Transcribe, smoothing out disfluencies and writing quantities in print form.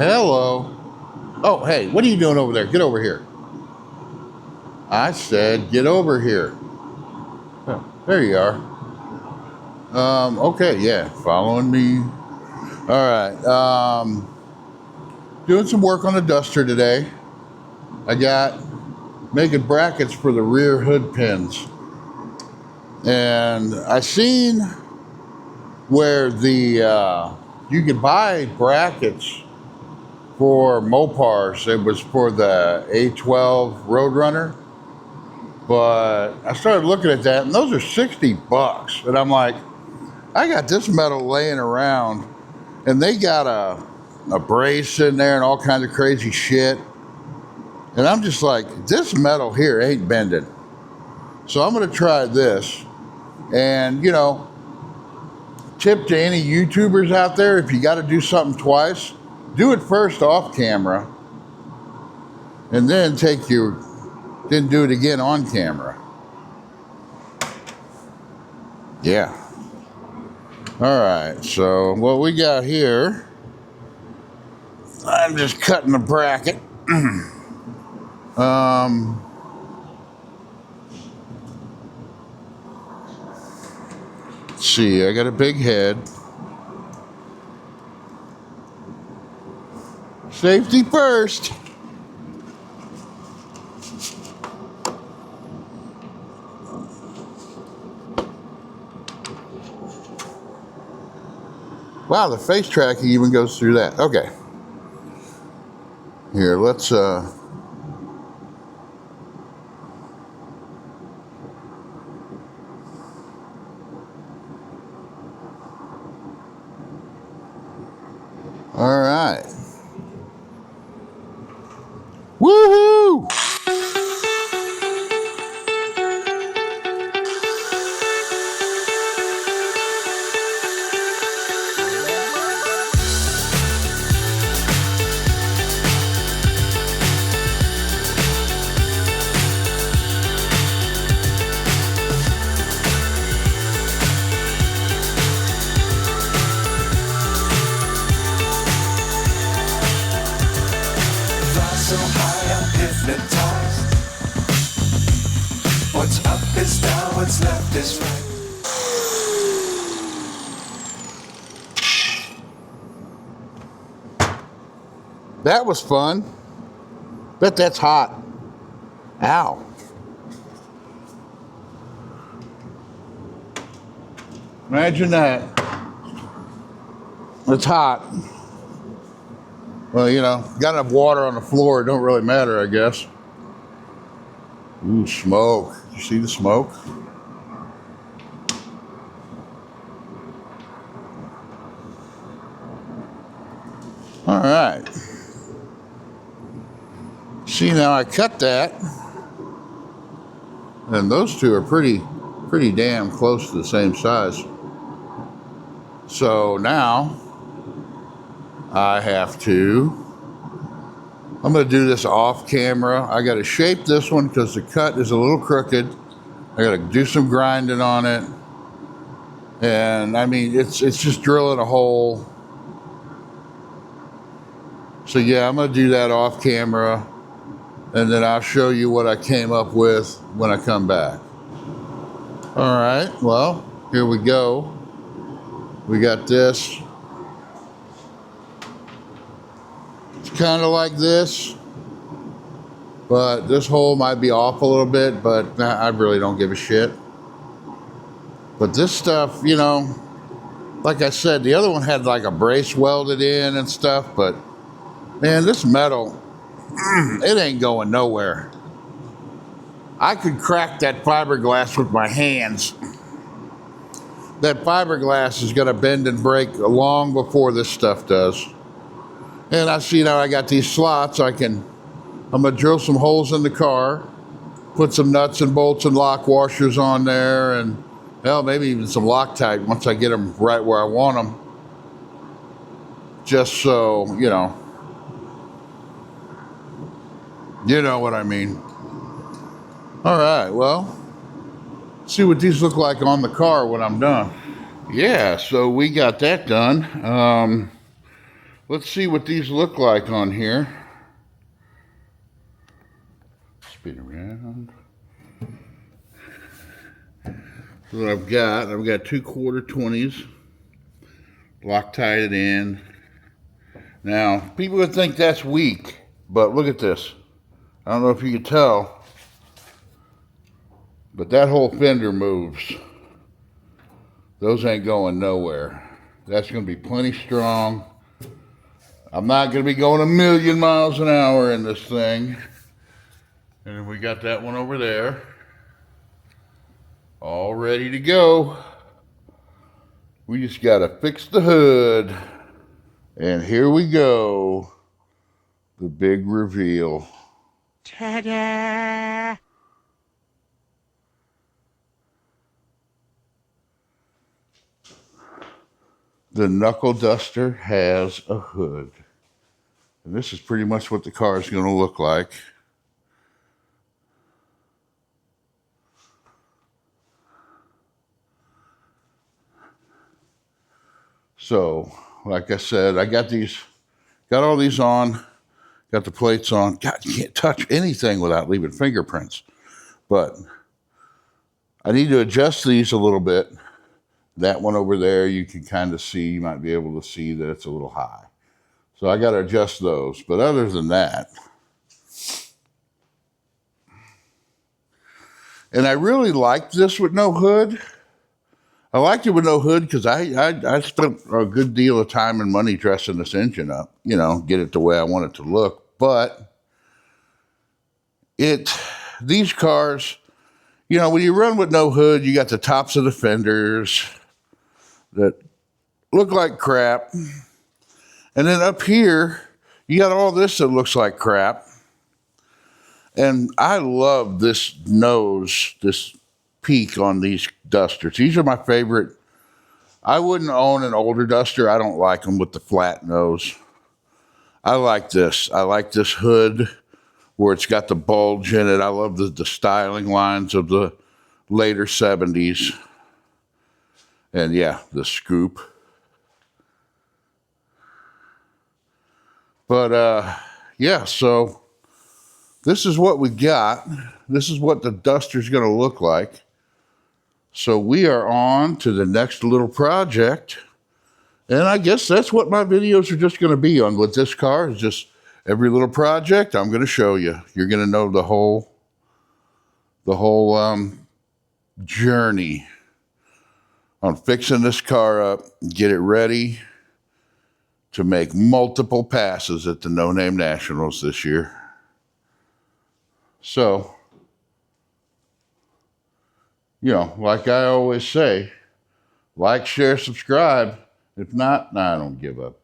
Hello. Oh, hey, what are you doing over there? Get over here. I said, get over here. Oh, there you are. Okay, yeah, following me. All right. Doing some work on the duster today. I got making brackets for the rear hood pins. And I seen where you could buy brackets for Mopars. It was for the A12 Roadrunner. But I started looking at that, and those are $60. And I'm like, I got this metal laying around, and they got a brace in there and all kinds of crazy shit. And I'm just like, this metal here ain't bending. So I'm going to try this. And, you know, tip to any YouTubers out there, if you got to do something twice, do it first off camera, and then then do it again on camera. Yeah. All right, so what we got here, I'm just cutting the bracket. Let's see, I got a big head. Safety first. Wow, the face tracking even goes through that. Okay. Here, let's all right. Woohoo! So high, I'm hypnotized. What's up is down, what's left is right. That was fun. Bet that's hot. Ow. Imagine that. It's hot. Well, you know, got enough water on the floor, it don't really matter, I guess. Ooh, smoke. You see the smoke? All right. See, now I cut that, and those two are pretty damn close to the same size. So now I'm going to do this off camera. I got to shape this one because the cut is a little crooked. I got to do some grinding on it. And I mean, it's just drilling a hole. So yeah, I'm going to do that off camera. And then I'll show you what I came up with when I come back. All right, well, here we go. We got this. Kind of like this, but this hole might be off a little bit, but I really don't give a shit. But this stuff, you know, like I said, the other one had like a brace welded in and stuff, but man, this metal, it ain't going nowhere. I could crack that fiberglass with my hands. That fiberglass is gonna bend and break long before this stuff does. And I see now I got these slots. I'm gonna drill some holes in the car, put some nuts and bolts and lock washers on there, and hell, maybe even some Loctite once I get them right where I want them. Just so, you know what I mean. All right, well, see what these look like on the car when I'm done. Yeah, so we got that done. Let's see what these look like on here. Spin around. So what I've got 2 quarter 20s. Loctite it in. Now, people would think that's weak, but look at this. I don't know if you can tell, but that whole fender moves. Those ain't going nowhere. That's going to be plenty strong. I'm not going to be going 1,000,000 miles an hour in this thing. And then we got that one over there. All ready to go. We just got to fix the hood. And here we go. The big reveal. Ta-da! The KnuckleDuster has a hood. And this is pretty much what the car is going to look like. So, like I said, I got all these on, got the plates on. God, you can't touch anything without leaving fingerprints. But I need to adjust these a little bit. That one over there, you can kind of see, you might be able to see that it's a little high. So I got to adjust those. But other than that, and I really liked this with no hood. I liked it with no hood because I spent a good deal of time and money dressing this engine up, get it the way I want it to look. But these cars, when you run with no hood, you got the tops of the fenders that look like crap. And then up here, you got all this that looks like crap. And I love this nose, this peak on these dusters. These are my favorite. I wouldn't own an older duster. I don't like them with the flat nose. I like this. I like this hood where it's got the bulge in it. I love the styling lines of the later 70s. And yeah, the scoop. But yeah, so this is what we got. This is what the duster's going to look like. So we are on to the next little project. And I guess that's what my videos are just going to be on with this car. Is just every little project I'm going to show you. You're going to know the whole journey on fixing this car up, get it ready to make multiple passes at the No Name Nationals this year. So, like I always say, like, share, subscribe. If not, I don't give up.